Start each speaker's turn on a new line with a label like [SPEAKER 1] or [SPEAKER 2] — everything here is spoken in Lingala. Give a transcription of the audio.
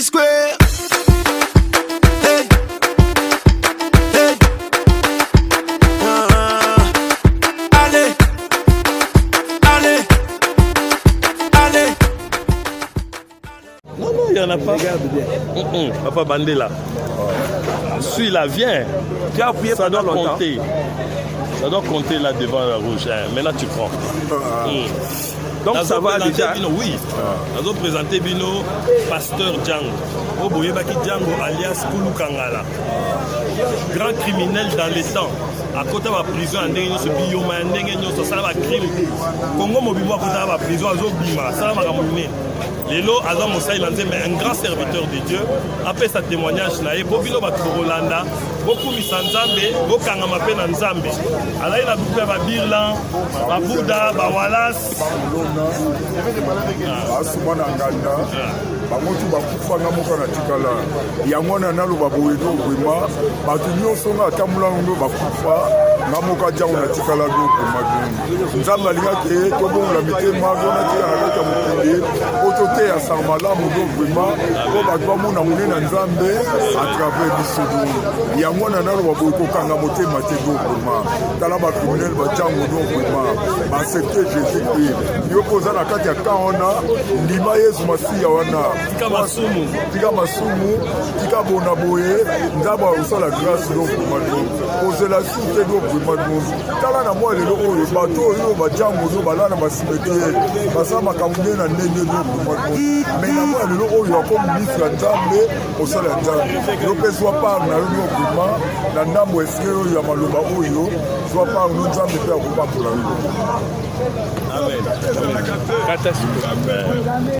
[SPEAKER 1] P-Square. Hey. Hey. Allez. Allez. Allez.
[SPEAKER 2] Non, il n'y en a pas. Papa Bandela. Celui-là, viens. Ça doit compter. Ça doit compter là devant la rouge. Maintenant, tu prends.
[SPEAKER 3] Donc ça va déjà.
[SPEAKER 2] Bino, oui. Nous avons présenté Bino, Pasteur Django. Oboyebaki Django alias Koulou Kangala. Grand criminel dans les temps. À côté de la prison, à Ndenge Nyoso Biyoma, à Ndenge Nyoso, ça va crime. Congo Mobimo à côté de la prison, à Zobima, ça va ramener. Lelo Azam Moussa il mais un grand serviteur de Dieu. Après sa témoignage là, et Bobino Batorolanda, beaucoup misanzambe, beaucoup kangamape na nzambe. Alors il a beaucoup de Birlan, Babouda, Bawalas.
[SPEAKER 4] Asumana nganda. Bangotu bakufa na moka na tikala. Yango na nalo baboyedo kwema, batu nyonso na tamula ndo bakufa. Na moka jango na tikala do kwema. Nzamba linga ke to bonga mitema bona tikala na kati ya mokili. Otote ya samalamu do kwema, ko batwa mona munena nzambe à travers bisodo. Yango na nalo baboyeko kanga motema te do kwema. Tala ba criminel ba jango do kwema. Ba accepter Jésus Christ. Yo poza na kati ya kaona ndima Yesu masiya wana.
[SPEAKER 2] Tika masumu,
[SPEAKER 4] tika bona boye, ndaba usala grâce donc mado. Poser la suite donc mado. Tala na moi le oyo bato yo ba jango zo balana ba cimetière. Basa makamune na ndenge donc mado. Mais na moi le oyo comme ministre Nzambe osala Nzambe. Yo peswa par na yo vraiment na ndambo esero ya maloba oyo, soit par nous Nzambe pe akupa pour la.
[SPEAKER 2] Amen. Amen.